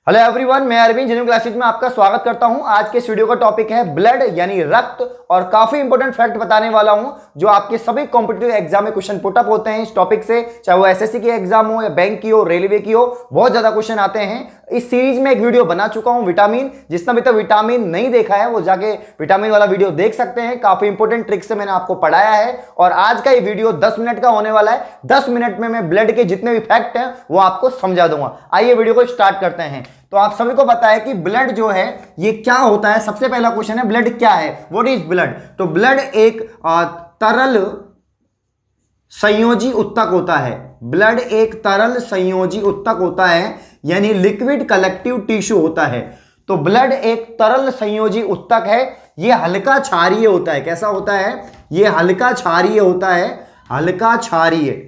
Hello everyone, मैं Arvind genuine classes में आपका स्वागत करता हूं। आज के इस वीडियो का टॉपिक है ब्लड यानी रक्त, और काफी इंपॉर्टेंट फैक्ट बताने वाला हूं जो आपके सभी कॉम्पिटिटिव एग्जाम में क्वेश्चन पुट अप होते हैं इस टॉपिक से, चाहे वो एसएससी की एग्जाम हो या बैंक की हो, रेलवे की हो, बहुत ज्यादा क्वेश्चन आते हैं। इस सीरीज में एक वीडियो बना चुका हूं विटामिन, जिसने अभी तक विटामिन नहीं देखा है वो जाके विटामिन वाला वीडियो देख सकते हैं। काफी इंपॉर्टेंट ट्रिक से मैंने आपको पढ़ाया है और आज का ये वीडियो 10 मिनट का होने वाला है। 10 मिनट में मैं ब्लड के जितने भी फैक्ट हैं वो आपको समझा दूंगा। आइए वीडियो को स्टार्ट करते हैं। तो आप सभी को पता है कि ब्लड जो है ये क्या होता है। सबसे पहला क्वेश्चन है ब्लड क्या है, व्हाट इज ब्लड। तो ब्लड एक तरल संयोजी उत्तक होता है। ब्लड एक तरल संयोजी उत्तक होता है, यानी लिक्विड कलेक्टिव टिश्यू होता है। तो ब्लड एक तरल संयोजी उत्तक है। यह हल्का क्षारीय होता है। कैसा होता है? यह हल्का क्षारीय होता है। हल्का क्षारीय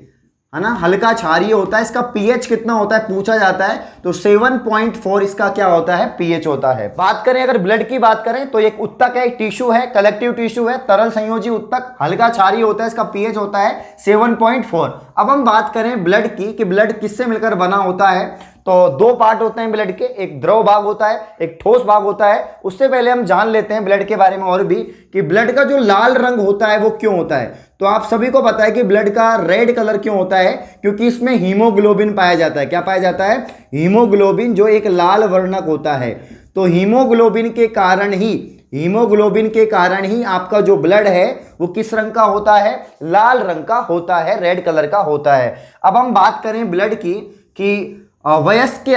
है ना, हल्का क्षारीय होता है। इसका पीएच कितना होता है पूछा जाता है, तो 7.4 इसका क्या होता है? पीएच होता है। बात करें अगर ब्लड की बात करें तो एक उत्तक है, एक टिश्यू है, कलेक्टिव टिश्यू है, तरल संयोजी उत्तक, हल्का क्षारीय होता है। इसका पीएच होता है 7.4। अब हम बात करें ब्लड की कि ब्लड किससे मिलकर बना होता है। तो दो पार्ट होते हैं ब्लड के, एक द्रव भाग होता है, एक ठोस भाग होता है। उससे पहले हम जान लेते हैं ब्लड के बारे में और भी कि ब्लड का जो लाल रंग होता है वो क्यों होता है। तो आप सभी को पता है कि ब्लड का रेड कलर क्यों होता है, क्योंकि इसमें हीमोग्लोबिन पाया जाता है। क्या पाया जाता है? हीमोग्लोबिन, जो एक लाल वर्णक होता है। तो हीमोग्लोबिन के कारण ही आपका जो ब्लड है वो किस रंग का होता है? लाल रंग का होता है, रेड कलर का होता है। अब हम बात करें ब्लड की कि वयस्क के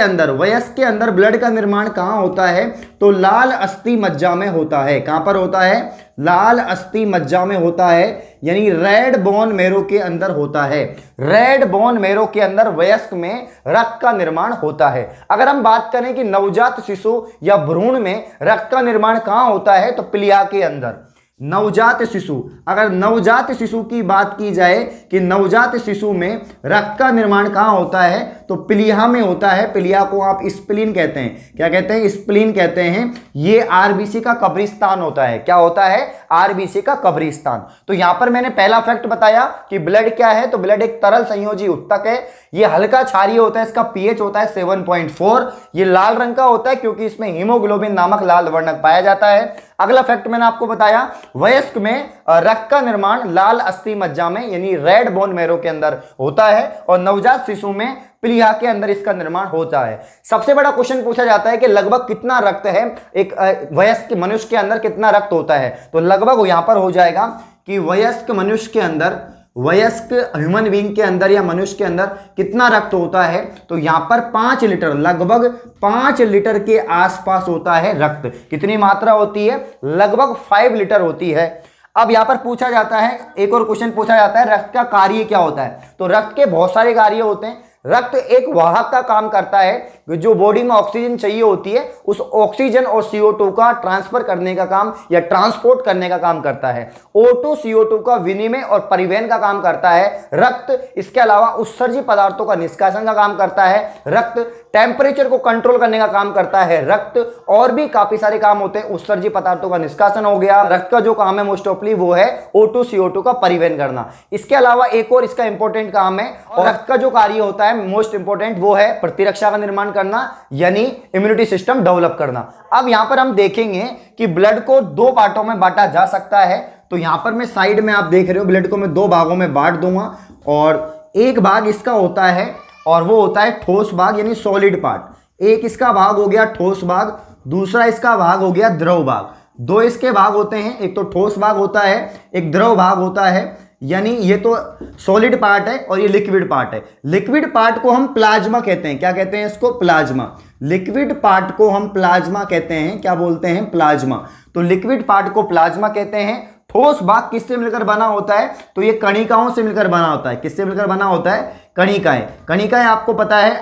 अंदर ब्लड का निर्माण कहाँ होता है। तो लाल अस्थि मज्जा में होता है। कहाँ पर होता है? लाल अस्थि मज्जा में होता है, यानी रेड बोन मैरो के अंदर होता है। रेड बोन मैरो के अंदर वयस्क में रक्त का निर्माण होता है। अगर हम बात करें कि नवजात शिशु या भ्रूण में रक्त का निर्माण कहाँ होता है, तो प्लिया के अंदर। नवजात शिशु, अगर नवजात शिशु की बात की जाए कि नवजात शिशु में रक्त का निर्माण कहाँ होता है, तो प्लीहा में होता है। प्लीहा को आप स्प्लीन कहते हैं। क्या कहते हैं? स्प्लीन कहते हैं। ये आरबीसी का कब्रिस्तान होता है। क्या होता है? आरबीसी का कब्रिस्तान। तो यहां पर मैंने पहला फैक्ट बताया कि ब्लड क्या है। तो ब्लड एक तरल संयोजी उत्तक है। ये हल्का क्षारीय होता है। इसका पीएच होता है 7.4। ये लाल रंग का होता है क्योंकि इसमें हीमोग्लोबिन नामक लाल वर्णक पाया जाता है। अगला फैक्ट मैंने आपको बताया, वयस्क में रक्त का निर्माण लाल अस्थि मज्जा में यानी रेड बोन मैरो के अंदर होता है, और नवजात शिशु में प्लीहा के अंदर इसका निर्माण होता है। सबसे बड़ा क्वेश्चन पूछा जाता है कि लगभग कितना रक्त है एक वयस्क मनुष्य के अंदर, कितना रक्त होता है। तो लगभग यहां पर हो जाएगा कि वयस्क मनुष्य के अंदर, वयस्क ह्यूमन बीइंग के अंदर या मनुष्य के अंदर कितना रक्त होता है। तो यहां पर 5 लीटर, लगभग 5 लीटर के आसपास होता है रक्त। कितनी मात्रा होती है? लगभग 5 लीटर होती है। अब यहां पर पूछा जाता है, एक और क्वेश्चन पूछा जाता है, रक्त का कार्य क्या होता है। तो रक्त के बहुत सारे कार्य होते हैं। रक्त एक वाहक का काम करता है। जो बॉडी में ऑक्सीजन चाहिए होती है, उस ऑक्सीजन और CO2 का ट्रांसफर करने का काम या ट्रांसपोर्ट करने का काम करता है। O2 CO2 का विनिमय और परिवहन का काम करता है रक्त। इसके अलावा उत्सर्जी पदार्थों का निष्कासन का काम करता है रक्त। टेम्परेचर को कंट्रोल करने का काम करता है रक्त। और भी काफी सारे काम होते हैं। उत्सर्जी पदार्थों का निष्कासन हो गया। रक्त का जो काम है मोस्ट ऑफली वो है O2 CO2 का परिवहन करना। इसके अलावा एक और इसका इंपॉर्टेंट काम है, और रक्त का जो कार्य होता है मोस्ट इंपॉर्टेंट, वो है प्रतिरक्षा का निर्माण करना, यानी इम्यूनिटी सिस्टम डेवलप करना। अब यहां पर हम देखेंगे कि ब्लड को 2 पार्टों में बांटा जा सकता है। तो यहां पर मैं साइड में आप देख रहे हो, ब्लड को मैं 2 भागों में बांट दूंगा, और एक भाग इसका होता है और वो होता है ठोस भाग यानी सॉलिड पार्ट। एक इसका भाग हो गया ठोस भाग, दूसरा इसका भाग हो गया द्रव भाग। 2 इसके भाग होते हैं, एक तो ठोस भाग होता है, एक द्रव भाग होता है। यानी ये तो सॉलिड पार्ट है और ये लिक्विड पार्ट है। लिक्विड पार्ट को हम प्लाज्मा कहते हैं। क्या कहते हैं इसको? प्लाज्मा। लिक्विड पार्ट को हम प्लाज्मा कहते हैं। क्या बोलते हैं? प्लाज्मा। तो लिक्विड पार्ट को प्लाज्मा कहते हैं। ठोस भाग किससे मिलकर बना होता है? तो ये कणिकाओं से मिलकर बना होता है। किससे मिलकर बना होता है? कणिकाएं। कणिकाएं आपको पता है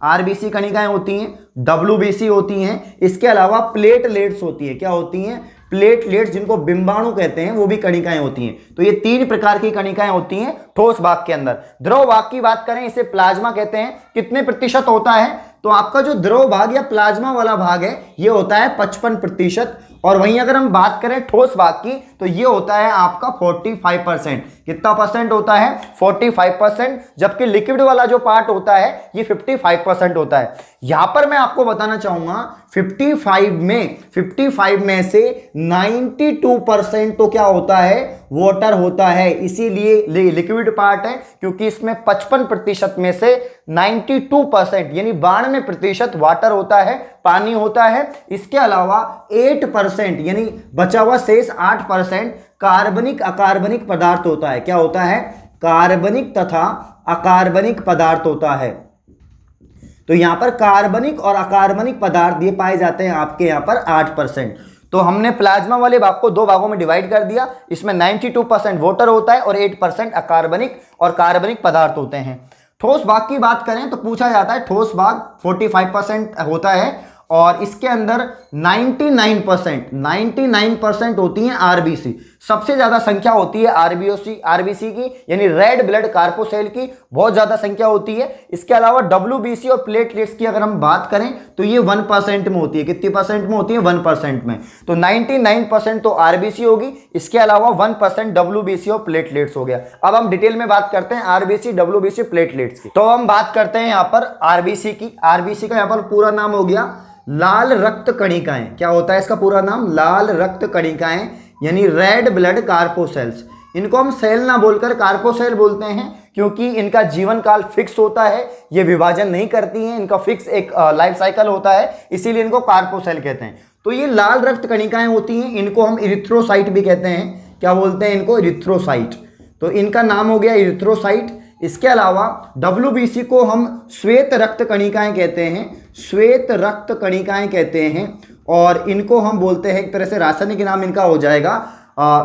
आरबीसी कणिकाएं होती हैं, WBC होती हैं। इसके अलावा प्लेटलेट्स होती है। क्या होती हैं? प्लेटलेट्स, जिनको बिंबाणु कहते हैं, वो भी कणिकाएं होती हैं। तो ये 3 प्रकार की कणिकाएं होती हैं ठोस भाग के अंदर। द्रव भाग की बात करें, इसे प्लाज्मा कहते हैं। कितने प्रतिशत होता है? तो आपका जो द्रव भाग या प्लाज्मा वाला भाग है ये होता है 55%, और वहीं अगर हम बात करें ठोस भाग की तो ये होता है आपका 45%। कितना परसेंट होता है? 45%। जबकि लिक्विड वाला जो पार्ट होता है ये 55% होता है। यहां पर मैं आपको बताना चाहूंगा 55 में से 92% तो क्या होता है? वाटर होता है। इसीलिए लिक्विड पार्ट है, क्योंकि इसमें 55% में से 92% यानी 92% वाटर होता है, पानी होता है। इसके अलावा 8% यानी बचा हुआ शेष 8% कार्बनिक अकार्बनिक पदार्थ होता है। क्या होता है? कार्बनिक तथा अकार्बनिक पदार्थ होता है। तो यहां पर कार्बनिक और अकार्बनिक पदार्थ ये पाए जाते हैं आपके यहां पर 8%। तो हमने प्लाज्मा वाले भाग को दो भागों में डिवाइड कर दिया। इसमें 92% वाटर होता है और 8% अकार्बनिक और कार्बनिक पदार्थ होते हैं। ठोस भाग की बात करें तो पूछा जाता है, ठोस भाग 45% होता है और इसके अंदर 99% होती हैं आरबीसी। सबसे ज्यादा संख्या होती है आरबीसी की, यानी रेड ब्लड कार्पोसेल की बहुत ज्यादा संख्या होती है। इसके अलावा डब्ल्यूबीसी और प्लेटलेट्स की अगर हम बात करें तो ये 1% में होती है। कितनी परसेंट में होती है? 1% में। तो 99% तो आरबीसी होगी, इसके अलावा 1% डब्ल्यूबीसी और प्लेटलेट्स हो गया। अब हम डिटेल में बात करते हैं आरबीसी, डब्ल्यूबीसी, प्लेटलेट्स की। तो हम बात करते हैं यहाँ पर आरबीसी की। आरबीसी का यहाँ पर पूरा नाम हो गया लाल रक्त कणिकाएं। क्या होता है इसका पूरा नाम? लाल रक्त कणिकाएं, यानी रेड ब्लड कार्पोसेल्स। इनको हम सेल ना बोलकर कार्पोसेल बोलते हैं, क्योंकि इनका जीवन काल फिक्स होता है, ये विभाजन नहीं करती हैं, इनका फिक्स एक लाइफ साइकिल होता है, इसीलिए इनको कार्पोसेल कहते हैं। तो ये लाल रक्त कणिकाएं होती हैं, इनको हम इरिथ्रोसाइट भी कहते हैं। क्या बोलते हैं इनको? इरिथ्रोसाइट। तो इनका नाम हो गया इरिथ्रोसाइट। इसके अलावा डब्ल्यूबीसी को हम श्वेत रक्त कणिकाएं कहते हैं, श्वेत रक्त कणिकाएं कहते हैं। और इनको हम बोलते हैं, एक तरह से रासायनिक नाम इनका हो जाएगा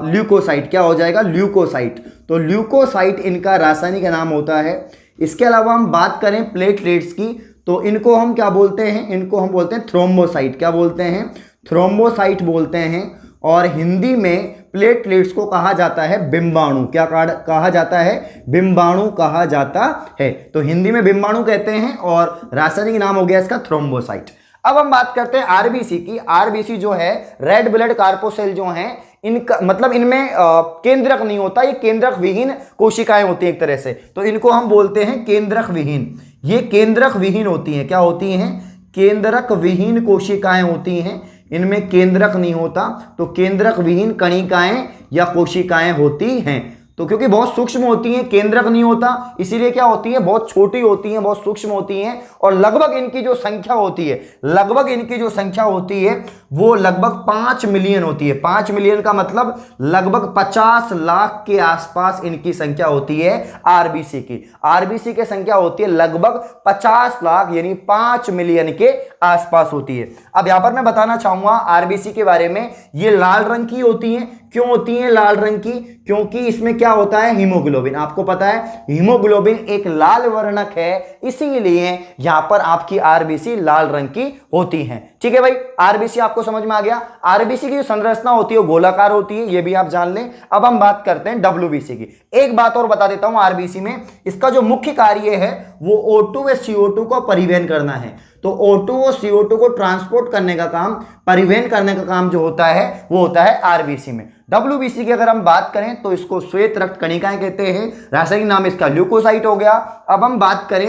ल्यूकोसाइट। क्या हो जाएगा? ल्यूकोसाइट। तो ल्यूकोसाइट इनका रासायनिक नाम होता है। इसके अलावा हम बात करें प्लेटलेट्स की तो इनको हम क्या बोलते हैं? इनको हम बोलते हैं थ्रोम्बोसाइट। क्या बोलते हैं? थ्रोम्बोसाइट बोलते हैं। और हिंदी में प्लेटलेट्स को कहा जाता है बिंबाणु। क्या कहा जाता है? बिंबाणु कहा जाता है। तो हिंदी में बिंबाणु कहते हैं और रासायनिक नाम हो गया इसका थ्रोम्बोसाइट। अब हम बात करते हैं आरबीसी की। आरबीसी जो है रेड ब्लड कार्पोसेल जो हैं, इनका मतलब इनमें केंद्रक नहीं होता, ये केंद्रक विहीन कोशिकाएं होती हैं एक तरह से। तो इनको हम बोलते हैं केंद्रक विहीन। ये केंद्रक विहीन होती हैं। क्या होती हैं? केंद्रक विहीन कोशिकाएं होती हैं। इनमें केंद्रक नहीं होता, तो केंद्रक विहीन कणिकाएं या कोशिकाएं होती हैं। तो क्योंकि बहुत सूक्ष्म होती हैं, केंद्रक नहीं होता, इसीलिए क्या होती है? बहुत छोटी होती हैं, बहुत सूक्ष्म होती हैं। और लगभग इनकी जो संख्या होती है वो लगभग 5 मिलियन होती है। 5 मिलियन का मतलब लगभग 50 लाख के आसपास इनकी संख्या होती है आरबीसी की। आरबीसी की संख्या होती है लगभग 50 लाख यानी 5 मिलियन के आसपास होती है। अब यहां पर मैं बताना चाहूंगा आरबीसी के बारे में, ये लाल रंग की होती हैं। क्यों होती हैं लाल रंग की? क्योंकि इसमें क्या होता है? हीमोग्लोबिन। आपको पता है हीमोग्लोबिन एक लाल वर्णक है, इसीलिए यहां पर आपकी आरबीसी लाल रंग की होती है। ठीक है भाई, आरबीसी आपको समझ में आ गया। आरबीसी की जो संरचना होती है वो गोलाकार होती है, ये भी आप जान लें। अब हम बात करते हैं डब्ल्यूबीसी की। एक बात और बता देता हूं, आरबीसी में इसका जो मुख्य कार्य है वो O2 व CO2 को परिवहन करना है। तो O2 और CO2 को ट्रांसपोर्ट करने का काम, परिवहन करने का काम जो होता है वो होता है आरबीसी में। डब्ल्यूबीसी की अगर हम बात करें तो इसको श्वेत रक्त कणिकाएं कहते हैं, रासायनिक नाम इसका ल्यूकोसाइट हो गया। अब हम बात करें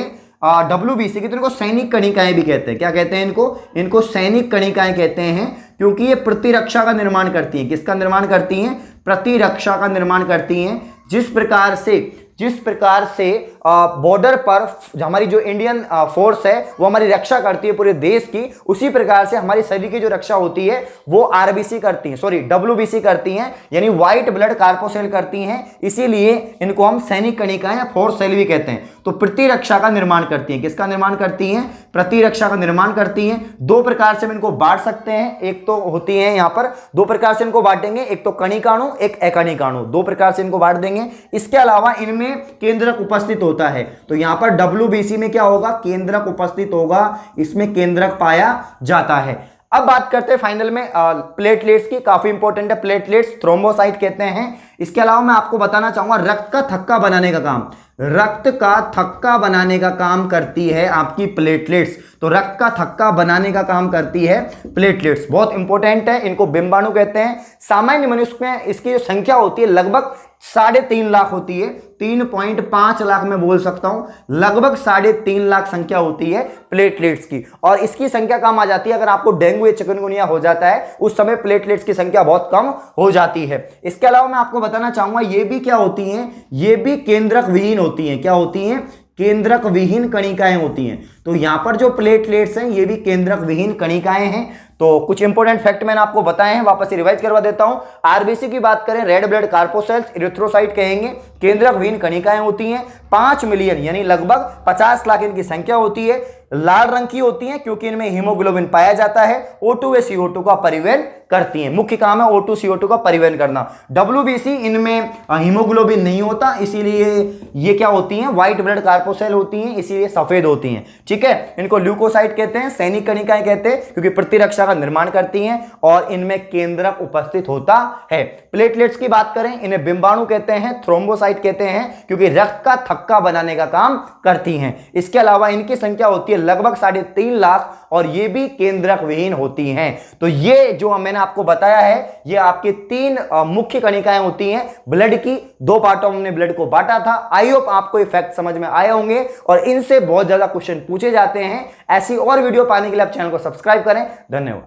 डब्ल्यूबीसी की तो इनको सैनिक कणिकाएं भी कहते हैं। क्या कहते हैं इनको सैनिक कणिकाएं कहते हैं, क्योंकि ये प्रतिरक्षा का निर्माण करती हैं। किसका निर्माण करती हैं? प्रतिरक्षा का निर्माण करती हैं। जिस प्रकार से बॉर्डर पर हमारी जो इंडियन फोर्स है वो हमारी रक्षा करती है पूरे देश की, उसी प्रकार से हमारी शरीर की जो रक्षा होती है वो आरबीसी करती है, सॉरी डब्ल्यूबीसी करती हैं, यानी व्हाइट ब्लड कार्पोसेल करती हैं। इसीलिए इनको हम सैनिक कणिकाएं या फोर्स सेल भी कहते हैं। तो प्रतिरक्षा का निर्माण करती हैं। किसका निर्माण करती हैं? प्रतिरक्षा का निर्माण करती हैं। दो प्रकार से हम इनको बांट सकते हैं। एक तो होती है यहाँ पर दो प्रकार से इनको बांटेंगे, एक तो कणिकाणु, एक अकणिकाणु, दो प्रकार से इनको बांट देंगे। इसके अलावा इनमें केंद्रक उपस्थित होता है। तो यहां पर डब्ल्यूबीसी में क्या होगा? केंद्रक उपस्थित होगा, इसमें केंद्रक पाया जाता है। अब बात करते हैं फाइनल में प्लेटलेट्स की। काफी इंपॉर्टेंट है प्लेटलेट्स, थ्रोम्बोसाइट कहते हैं। इसके अलावा मैं आपको बताना चाहूंगा रक्त का थक्का बनाने का काम। रक्त का थक्का बनाने का काम करती है आपकी प्लेटलेट्स। तो रक्त का थक्का बनाने का काम करती है प्लेटलेट्स, बहुत इंपॉर्टेंट है। इनको बिंबाणु कहते हैं। सामान्य मनुष्य में इसकी जो संख्या होती है लगभग 3.5 लाख होती है, 3.5 लाख मैं बोल सकता हूं, लगभग 3.5 लाख संख्या होती है प्लेटलेट्स की। और इसकी संख्या कम आ जाती है अगर आपको डेंगू या चिकनगुनिया हो जाता है, उस समय प्लेटलेट्स की संख्या बहुत कम हो जाती है। इसके अलावा मैं आपको बताना चाहूंगा ये भी क्या होती हैं, ये भी केंद्रक विहीन होती हैं। क्या होती हैं? केंद्रक विहीन कणिकाएं होती हैं। तो यहां पर जो प्लेटलेट्स हैं ये भी केंद्रक विहीन कणिकाएं हैं। तो कुछ इंपॉर्टेंट फैक्ट मैंने आपको बताए हैं, वापस से रिवाइज करवा देता हूं। आरबीसी की बात करें, रेड ब्लड कार्पोसेल्स, इरिथ्रोसाइट कहेंगे, केंद्रक विहीन कणिकाएं होती हैं। 5 मिलियन यानी लगभग 50 लाख इनकी संख्या होती है। लाल रंग की होती हैं क्योंकि इनमें हीमोग्लोबिन पाया जाता है। O2 व CO2 का परिवहन करती हैं, मुख्य काम है O2 CO2 का परिवहन करना। WBC इनमें हीमोग्लोबिन नहीं होता, इसीलिए ये क्या होती हैं? व्हाइट ब्लड कार्पोसेल होती हैं, इसीलिए सफेद होती हैं। ठीक है, इनको ल्यूकोसाइट कहते हैं, सैनिक कणिकाएं कहते हैं क्योंकि प्रतिरक्षा का निर्माण करती हैं और इनमें केंद्रक उपस्थित होता है। प्लेटलेट्स की बात करें, इन्हें बिंबाणु कहते हैं, थ्रोम्बोसाइट कहते हैं क्योंकि रक्त का थक्का बनाने का काम करती हैं। इसके अलावा इनकी संख्या होती है लगभग 3.5 लाख और ये भी केंद्रक विहीन होती हैं। तो ये जो मैंने आपको बताया है ये आपकी 3 मुख्य कणिकाएं होती हैं ब्लड की। 2 पार्टों में हमने ब्लड को बांटा था। आई होप आपको ये फैक्ट समझ में आए होंगे और इनसे बहुत ज्यादा क्वेश्चन पूछे जाते हैं। ऐसी और वीडियो पाने के लिए आप चैनल को सब्सक्राइब करें। धन्यवाद।